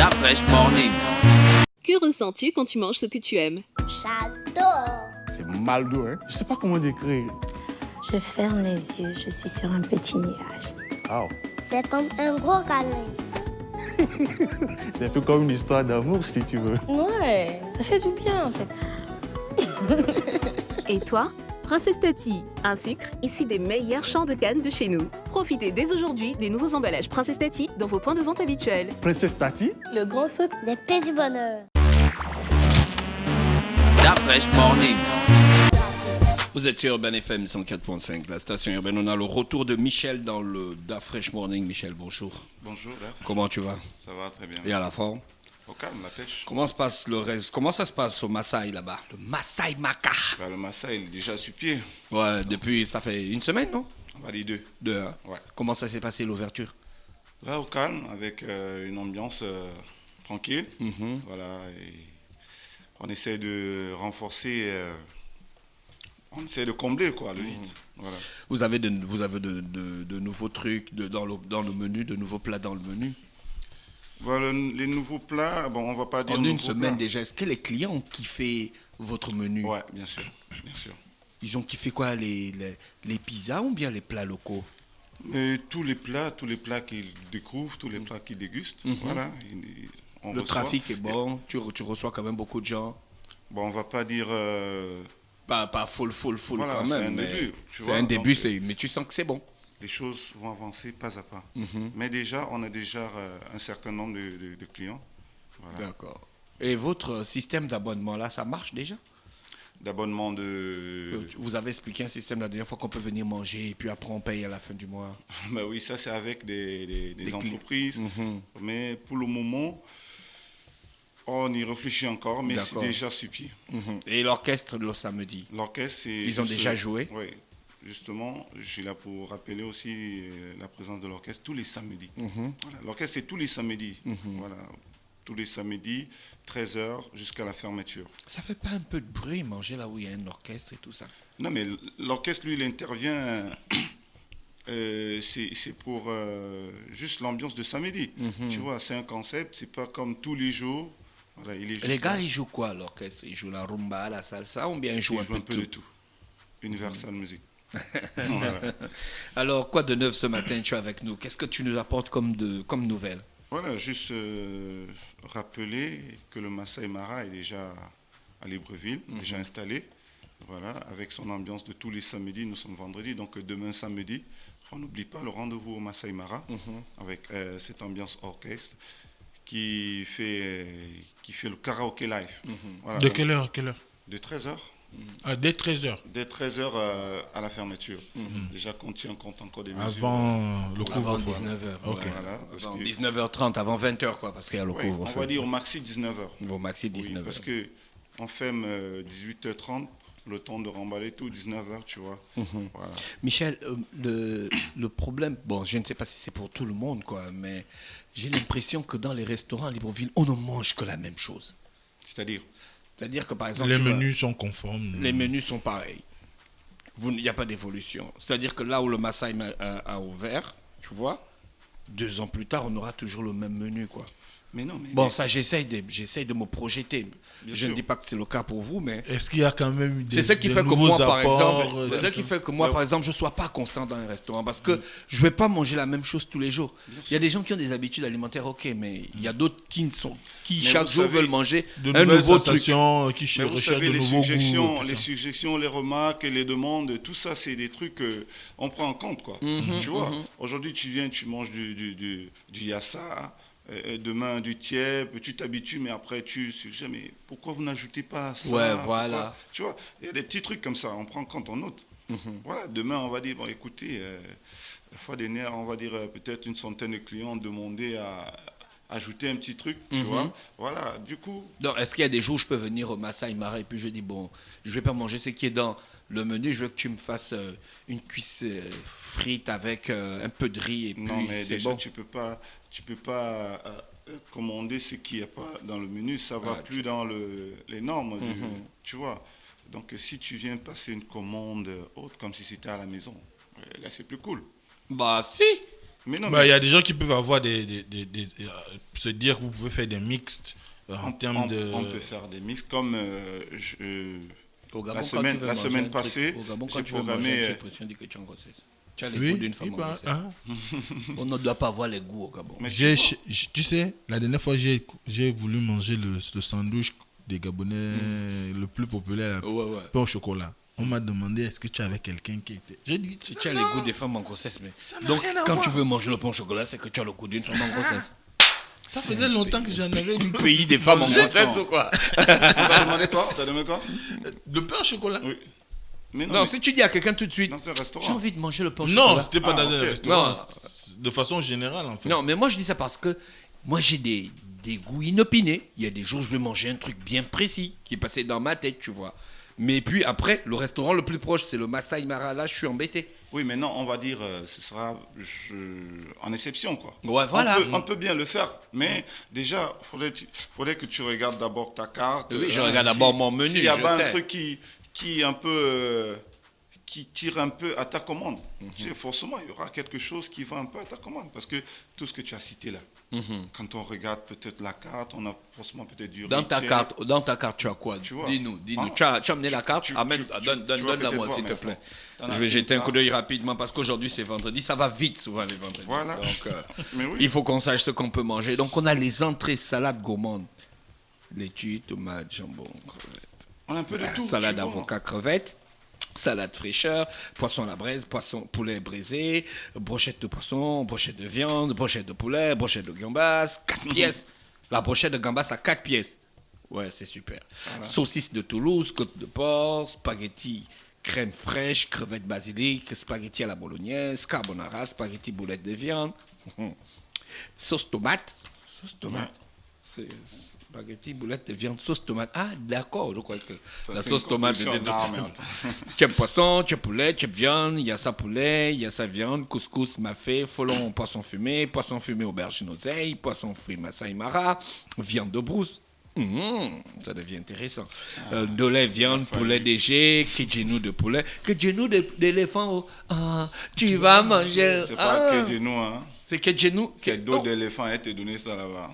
Fresh Morning. Que ressens-tu quand tu manges ce que tu aimes? J'adore. C'est Maldo, hein. Je sais pas comment décrire. Je ferme les yeux, je suis sur un petit nuage. Wow. C'est comme un gros câlin. C'est un peu comme une histoire d'amour, si tu veux. Ouais, ça fait du bien en fait. Et toi? Princesse Tati, un sucre issu des meilleurs champs de canne de chez nous. Profitez dès aujourd'hui des nouveaux emballages Princesse Tati dans vos points de vente habituels. Princesse Tati? Le grand sucre. Des petits bonheurs. Fresh Morning. Vous êtes sur Urban FM 104.5, la station urbaine. On a le retour de Michel dans le Da Fresh Morning. Michel, bonjour. Bonjour, Daf. Comment tu vas? Ça va très bien. Et à la forme? Au calme, la pêche. Comment se passe le reste? Comment ça se passe au Maasai là-bas? Le Maasai Maka. Bah, le Massa, il est déjà sur pied. Ouais, depuis, ça fait une semaine, non? On va dire deux. Deux, hein? Ouais. Comment ça s'est passé l'ouverture? Là, au calme, avec une ambiance tranquille. Voilà. Et on essaie de renforcer, on essaie de combler quoi, le vide. Voilà. Vous avez de nouveaux trucs dans le menu, de nouveaux plats dans le menu? Voilà, les nouveaux plats, bon, on va pas dire En une nouveaux semaine plats. déjà, est-ce que les clients ont kiffé votre menu? Ouais, bien sûr, bien sûr. Ils ont kiffé quoi, les pizzas ou bien les plats locaux? Et tous les plats qu'ils découvrent, tous les plats qu'ils dégustent, voilà. On Le reçoit. trafic est bon, tu reçois quand même beaucoup de gens. Bon, on va pas dire... Pas full Voilà, quand c'est même. un mais début, tu c'est vois, un début, donc, mais tu sens que c'est bon. les choses vont avancer pas à pas. Mais déjà, on a déjà un certain nombre de clients. Voilà. D'accord. Et votre système d'abonnement là, ça marche déjà? D'abonnement de... Vous avez expliqué un système la dernière fois qu'on peut venir manger et puis après on paye à la fin du mois. Bah oui, ça c'est avec des Des entreprises. clients. Mais pour le moment, on y réfléchit encore, mais c'est D'accord. déjà sur pied. Et l'orchestre le samedi? L'orchestre, c'est... Ils ont déjà joué? Oui. Justement, je suis là pour rappeler aussi la présence de l'orchestre tous les samedis. Voilà. L'orchestre, c'est tous les samedis. Voilà. Tous les samedis, 13h jusqu'à la fermeture. Ça fait pas un peu de bruit manger là où il y a un orchestre et tout ça? Non, mais l'orchestre, lui, il intervient... c'est pour juste l'ambiance de samedi. Tu vois, c'est un concept, c'est pas comme tous les jours. Voilà, il est juste Les gars, là. ils jouent quoi l'orchestre? Ils jouent la rumba, la salsa ou bien ils jouent Il un joue peu un peu de de tout? tout. Universal Music. Voilà. Alors, quoi de neuf ce matin, tu es avec nous? Qu'est-ce que tu nous apportes comme nouvelle? Voilà, juste rappeler que le Masai Mara est déjà à Libreville, déjà installé. Voilà, avec son ambiance de tous les samedis, nous sommes vendredi, donc demain samedi, on n'oublie pas le rendez-vous au Masai Mara, avec cette ambiance orchestre qui fait le karaoké live. Voilà, De donc, quelle heure, de 13h. Ah, dès 13h. Dès 13h à la fermeture. Déjà qu'on tient compte encore des mesures. Avant le Avant couvre-feu. 19h. Ok. Voilà, parce Avant que- 19h30, avant 20h, quoi, parce qu'il y a le Oui, couvre-feu. on va dire au maxi 19h. Au maxi Oui, 19h. parce que on ferme 18h30, le temps de remballer tout, 19h, tu vois. Voilà. Michel, le problème, bon, je ne sais pas si c'est pour tout le monde, quoi, mais j'ai l'impression que dans les restaurants à Libreville, on ne mange que la même chose. C'est-à-dire que, par exemple, Les tu vas- menus sont conformes. les menus sont pareils. Il n'y a pas d'évolution. C'est-à-dire que là où le Maasai a ouvert, tu vois, 2 ans plus tard, on aura toujours le même menu, quoi. Mais non, mais Bon, ça, j'essaye de me projeter. Bien Je ne sûr. dis pas que c'est le cas pour vous, mais Est-ce qu'il y a quand même des c'est ce qui des fait que nouveaux moi, par apports, exemple, c'est ce qui fait que moi, Ouais. par exemple, je ne sois pas constant dans un restaurant parce que je ne vais pas manger la même chose tous les jours. Il y a des gens qui ont des habitudes alimentaires, ok, mais il y a d'autres qui Mais chaque vous jour savez, veulent manger de un nouvelles nouveau truc. sensations qui Mais vous recherchent savez, de les nouveaux suggestions, goûts. les suggestions, les remarques, les demandes, tout ça, c'est des trucs qu'on prend en compte, quoi. Tu vois, aujourd'hui, tu viens, tu manges du yassa, demain du tiep, tu t'habitues, mais après, tu jamais. Pourquoi vous n'ajoutez pas ça? Ouais, Pourquoi voilà. Tu vois, il y a des petits trucs comme ça, on prend en compte, on note. Voilà, demain, on va dire, bon, écoutez, la fois dernière, on va dire peut-être une centaine de clients ont demandé à ajouter un petit truc, tu vois. Voilà, du coup, Donc, est-ce qu'il y a des jours où je peux venir au Maasai Mara et puis je dis, bon, je ne vais pas manger ce qui est dans le menu, je veux que tu me fasses une cuisse frite avec un peu de riz et puis non, mais c'est déjà, bon. tu peux pas commander ce qu'il n'y a pas dans le menu, ça va plus dans les normes, tu vois. Donc, si tu viens passer une commande haute, comme si c'était à la maison, là, c'est plus cool. Bah si, Mais non, Bah, il y a des gens qui peuvent avoir se dire que vous pouvez faire des mixtes en termes de. on peut faire des mix comme Au Gabon, la quand tu veux manger semaine un truc- passée, Au Gabon, quand j'ai tu veux manger un programmé. truc, pression dit que tu es en grossesse. Tu as les Oui, goûts d'une femme il en parle- grossesse. ah. On ne doit pas avoir les goûts au Gabon. Mais Tu sais, la dernière fois, j'ai voulu manger le sandwich des Gabonais le plus populaire, Ouais. pain au chocolat. On m'a demandé est-ce que tu avais quelqu'un qui était. J'ai dit Si tu as les goûts des femmes en grossesse, mais. Ça n'a Donc, rien à quand voir. tu veux manger le pain au chocolat, c'est que tu as le goût d'une femme en grossesse. ça faisait longtemps que j'en avais du Pays des femmes en grossesse ou quoi? on t'a demandé quoi? On t'a demandé quoi? Le pain au chocolat. Oui. Mais Non, mais si tu dis à quelqu'un tout de suite, dans un j'ai restaurant. envie de manger le pain au Non, chocolat. c'était pas Ah, dans un ok. restaurant. Non. De façon générale, en fait. Non, mais moi je dis ça parce que moi j'ai des goûts inopinés. Il y a des jours je vais manger un truc bien précis qui est passé dans ma tête, tu vois. Mais puis après, le restaurant le plus proche, c'est le Masai Mara. Là, je suis embêté. Oui, mais non, on va dire, ce sera en exception, quoi. Ouais, voilà. On peut bien le faire, mais déjà, faudrait que tu regardes d'abord ta carte. Oui, je regarde d'abord mon menu, S'il y a je pas sais. un truc qui est un peu... qui tire un peu à ta commande. Tu sais, forcément, il y aura quelque chose qui va un peu à ta commande. Parce que tout ce que tu as cité là, quand on regarde peut-être la carte, on a forcément peut-être du Dans ta riz, carte, tu as quoi? Tu vois. Dis-nous. Ah. Tu as amené la carte? Amène, donne-la vas peut-être moi, voir, s'il te mais plaît. t'en as Je vais une jeter un carte. coup d'œil rapidement parce qu'aujourd'hui c'est vendredi. Ça va vite souvent les vendredis. Voilà. Donc, Mais oui. il faut qu'on sache ce qu'on peut manger. Donc, on a les entrées salade gourmande. Laitue, tomate, jambon, crevettes. On a un peu de tout. Salade tu vois. avocat, crevettes. Salade fraîcheur, poisson à la braise, poulet braisé, brochette de poisson, brochette de viande, brochette de poulet, brochette de gambas, 4 pièces. La brochette de gambas à 4 pièces. Ouais, c'est super. Saucisse de Toulouse, côte de porc, spaghetti crème fraîche, crevettes basilic, spaghetti à la bolognaise, carbonara, spaghetti boulette de viande, sauce tomate. Sauce tomate. C'est spaghetti boulette de viande, sauce tomate. Ah, d'accord, je crois que la c'est sauce une tomate conclusion. était Non, toute- mais attends. Tu as poisson, tu as poulet, tu as viande, il y a sa poulet, il y a sa viande, couscous mafé, folon poisson fumé aubergine oseille, poisson frit Masai Mara, viande de brousse. Ça devient intéressant. De lait, viande, poulet DG, kedjenou de poulet, kedjenou d'éléphant. Oh. Ah, tu vas manger. C'est pas Ah. que de nous, hein. C'est kedjenou. C'est dos d'éléphant, elle t'a donné ça là-bas.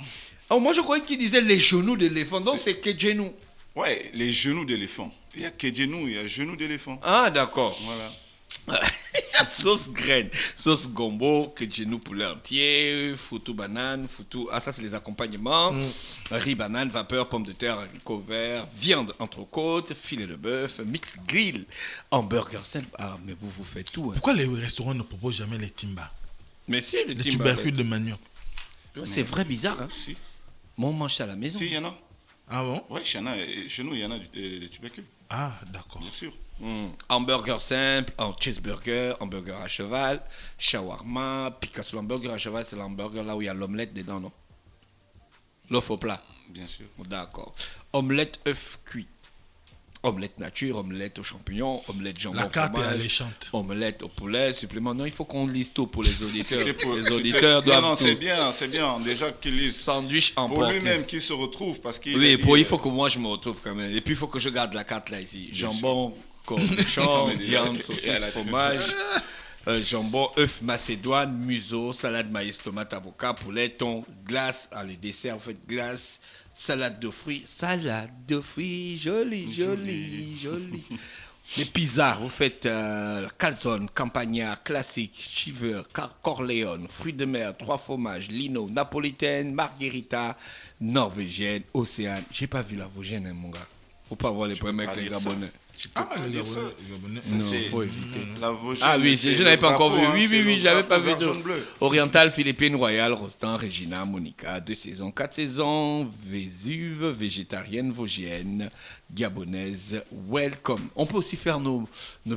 Oh, moi, je croyais qu'il disait les genoux d'éléphant. Donc, c'est kedjenou. Ouais, les genoux d'éléphant. Il y a Kedjenou, il y a genoux d'éléphant. Ah, d'accord. Voilà. Sauce graine, sauce gombo, kedjenou poulet entier, foutou banane, foutou... Ah, ça, c'est les accompagnements. Riz, banane, vapeur, pommes de terre, haricots verts, viande, entrecôte, filet de bœuf, mix grill, hamburger simple. Ah, mais vous faites tout. Hein. Pourquoi les restaurants ne proposent jamais les timba, Mais si, les tubercules de manioc? c'est vrai bizarre. Hein. Si, Moi, on mange ça à la maison. si, il y en a. Ah bon? Ouais, chez nous, il y en a des tubercules, Ah, d'accord. bien sûr. Hamburger simple, en cheeseburger, hamburger à cheval, shawarma, Picasso. L'hamburger à cheval, c'est l'hamburger là où il y a l'omelette dedans, non? L'œuf au plat. Bien sûr. D'accord. Omelette œuf cuit. Omelette nature, omelette aux champignons, omelette jambon La carte est fromage, alléchante. omelette au poulet, supplément. Non, il faut qu'on lise tout pour les auditeurs. Les C'était- auditeurs Non, doivent non, tout. c'est bien. Déjà qu'il lise. Sandwich Pour emporté. lui-même, qu'il se retrouve, parce qu'il. Oui, a dit, il faut que moi je me retrouve quand même. Et puis il faut que je garde la carte là ici. Jambon, cornichon, mais viande, déjà, saucisse, elle a tué. fromage, jambon, œuf macédoine, museau, salade maïs, tomate, avocat, poulet, thon, glace. Ah, les desserts, en fait, glace, salade de fruits, joli. Les pizzas, vous faites calzone, campagnard, classique, chiver, corleone, fruits de mer, 3 fromages, lino, napolitaine, margherita, norvégienne, océane. J'ai pas vu la vosgienne, hein, mon gars. Faut pas avoir les problèmes pas avec les dire ça. Gabonais. Tu peux Ah, pas les dire ça. Gabonais. Ça, Non, c'est- faut éviter. La Vosgienne, Ah oui, c'est je le n'avais pas encore vu. drapeau, hein, Oui, c'est le j'avais pas vu drapeau de. vert, jaune, bleu. Oriental, Philippine, Royal, Rostand, Regina, Monica, 2 saisons, 4 saisons, Vésuve, végétarienne, vosgienne, gabonaise, welcome. On peut aussi faire nos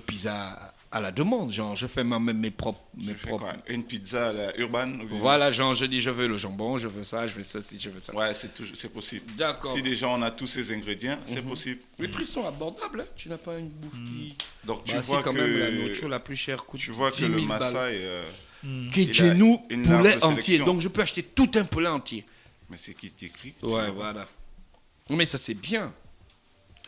pizzas à la demande, genre je fais moi-même mes propres. Je fais quoi, une pizza à la urbaine. Voilà, genre je dis je veux le jambon, je veux ça, je veux ça, si je veux ça. Ouais, c'est possible. D'accord. Si déjà on a tous ces ingrédients, c'est possible. Les prix sont abordables, hein. Tu n'as pas une bouffe qui. Donc Bah, tu si, vois quand que même la nourriture la plus chère coûte. tu vois 10 que 000 le balles. Maasai, Kedjenou, il a une poulet large entier. sélection. Donc je peux acheter tout un poulet entier. mais c'est qui t'écrit. Ouais, voilà. Mais ça, c'est bien.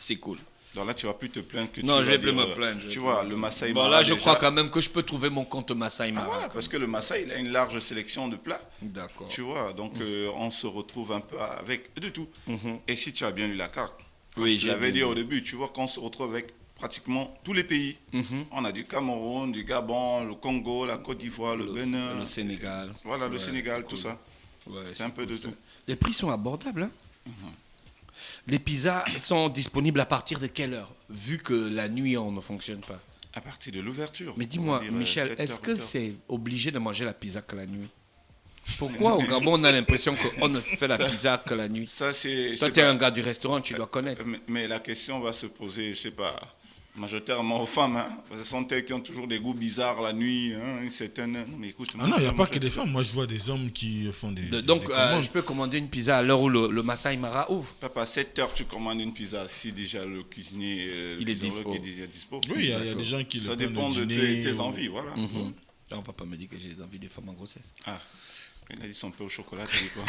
C'est cool. Donc là, tu vas plus te plaindre que Non, tu je vas vais plus dire, me plaindre. Tu vois, le Masai Bon, Mara. là, je déjà- crois quand même que je peux trouver mon compte Masai Ah, Mara. voilà, parce que le Masai, il a une large sélection de plats. D'accord. Tu vois, donc on se retrouve un peu avec de tout. Et si tu as bien lu la carte, Oui, je j'ai l'avais bien dit lu. au début, tu vois qu'on se retrouve avec pratiquement tous les pays. On a du Cameroun, du Gabon, le Congo, la Côte d'Ivoire, le Bénin. Le Sénégal. Voilà, le Ouais, Sénégal, tout cool. ça. Ouais, C'est un peu de cool, ça. tout. Les prix sont abordables. Hein. Les pizzas sont disponibles à partir de quelle heure? Vu que la nuit, on ne fonctionne pas. À partir de l'ouverture. Mais on dis-moi, va dire, Michel, 7 est-ce heures, que 8 heures. c'est obligé de manger la pizza que la nuit? Pourquoi au Gabon, on a l'impression qu'on ne fait la pizza que la nuit? Ça, c'est. je Toi, sais tu es pas. un gars du restaurant, tu dois connaître. Mais la question va se poser, je sais pas, majoritairement aux femmes. Hein, parce que ce sont elles qui ont toujours des goûts bizarres la nuit. Hein, une certaine. Non, mais écoute. Ah non, il n'y a pas moi, que des femmes. Moi, je vois des hommes qui font Donc, des commandes. je peux commander une pizza à l'heure où le Masai Mara ouvre. Papa, à 7 heures, tu commandes une pizza. Si déjà le cuisinier Il est le cuisinier dispo. est déjà dispo. Oui, il y a des gens qui Ça le prennent dépend au de dîner tes ou- envies, voilà. Là, on va pas me dire que j'ai des envies de femmes en grossesse. Ah, il a dit son pain au chocolat, tu dis quoi?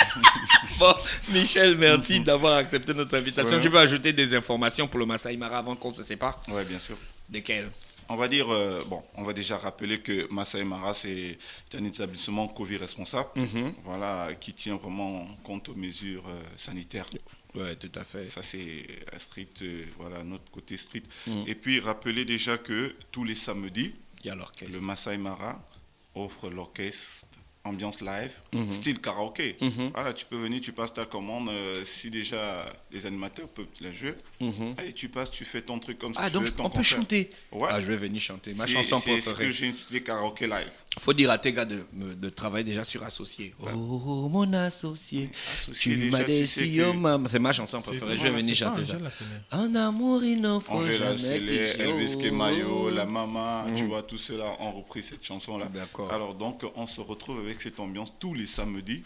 Bon, Michel, merci d'avoir accepté notre invitation. Ouais. Tu veux ajouter des informations pour le Masai Mara avant qu'on se sépare? Ouais, bien sûr. Desquelles? On va dire, on va déjà rappeler que Masai Mara, c'est un établissement Covid responsable, voilà, qui tient vraiment compte aux mesures sanitaires. Ouais, tout à fait. Ça, c'est strict, voilà, notre côté strict. Et puis, rappeler déjà que tous les samedis, Il y a l'orchestre. le Masai Mara offre l'orchestre ambiance live, style karaoké. Voilà, tu peux venir, tu passes ta commande. Si déjà les animateurs peuvent la jouer, allez, tu passes, tu fais ton truc comme ça. Ah, donc on peut chanter. Ouais. Ah, je vais venir chanter ma C'est- chanson c'est ce préférée. que j'ai les karaoké live. Faut dire à tes gars de travailler déjà sur associé. Oh, mon associé, Associé, tu déjà, m'as tu sais déçu, que- oh maman. C'est ma chanson préférée. Je vais venir C'est pas chanter ça. Angèle, là, c'est bien. Un amour, il ne faut Angela jamais Célé, te Elvis jouer. Kemayo, la maman, tu vois, tout cela ont repris cette chanson-là. D'accord. Alors donc, on se retrouve avec cette ambiance tous les samedis,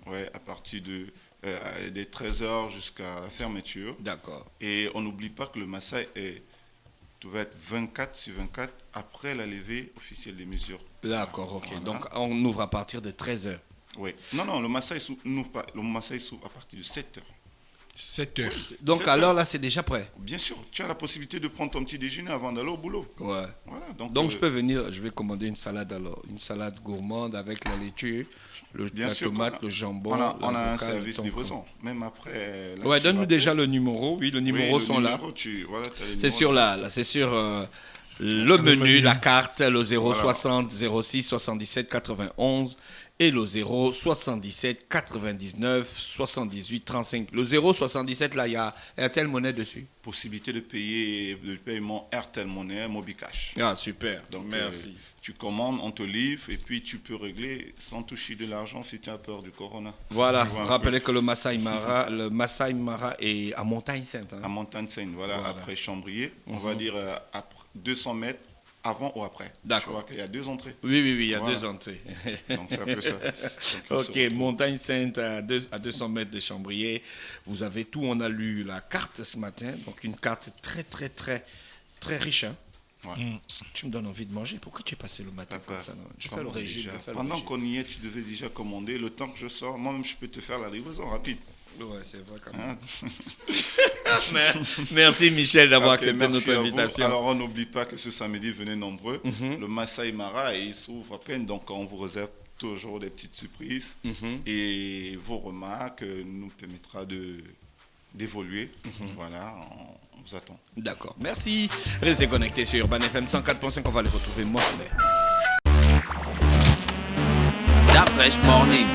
ouais, à partir des 13h jusqu'à la fermeture. D'accord. Et on n'oublie pas que le Maasai doit être 24 sur 24 après la levée officielle des mesures. D'accord, ok. Voilà. Donc on ouvre à partir de 13h. Oui. Non, le Maasai n'ouvre pas. Le Maasai s'ouvre à partir de 7h. 7 heures. Donc 7 alors heures. là, c'est déjà prêt. Bien sûr, tu as la possibilité de prendre ton petit déjeuner avant d'aller au boulot. Ouais. Voilà, Donc je peux venir, je vais commander une salade alors. Une salade gourmande avec la laitue, Bien la sûr, tomate, on a- le jambon. on a un l'avocat, le service thon. livraison. Même après. là, Ouais, tu donne-nous rappelles. déjà le numéro. Oui, les numéros Oui, sont le là. numéro, voilà, t'as les C'est numéros. sur c'est sur le menu, la carte, le 060 06 77 91 et le 077 99 78 35. Le 077 là, il y a Airtel Monnaie dessus. Possibilité de payer le paiement Airtel Monnaie, Mobicash. Ah super. Donc, Merci. tu commandes, on te livre et puis tu peux régler sans toucher de l'argent si tu as peur du corona. Voilà, Tu vois un rappelez que le Masai Mara est à Montagne Sainte. peu. hein. À Montagne-Seine, voilà, après Chambrier, on va dire après 200 mètres avant ou après. D'accord. Tu vois qu'il y a 2 entrées. Oui, il y a Voilà. 2 entrées. Donc c'est un peu ça. Donc, on se Ok, retrouve. Montagne Sainte à 200 mètres de Chambrier. Vous avez tout. On a lu la carte ce matin. Donc une carte très, très, très, très riche. hein. Ouais. Tu me donnes envie de manger. Pourquoi tu es passé le matin Papa, comme ça non Je fais commande le régime. déjà. je fais le Pendant régime. qu'on y est, tu devais déjà commander. Le temps que je sors, moi-même, je peux te faire la livraison rapide. Ouais, c'est vrai quand même. Hein? Merci Michel d'avoir Ok, accepté merci notre à vous. invitation. Alors, on n'oublie pas que ce samedi, venez nombreux. Le Masai Mara, il s'ouvre à peine, donc on vous réserve toujours des petites surprises. Et vos remarques nous permettra d'évoluer. Voilà, on vous attend. D'accord, merci. Restez connectés sur Ban FM 104.5. On va les retrouver moi. Star Fresh Morning.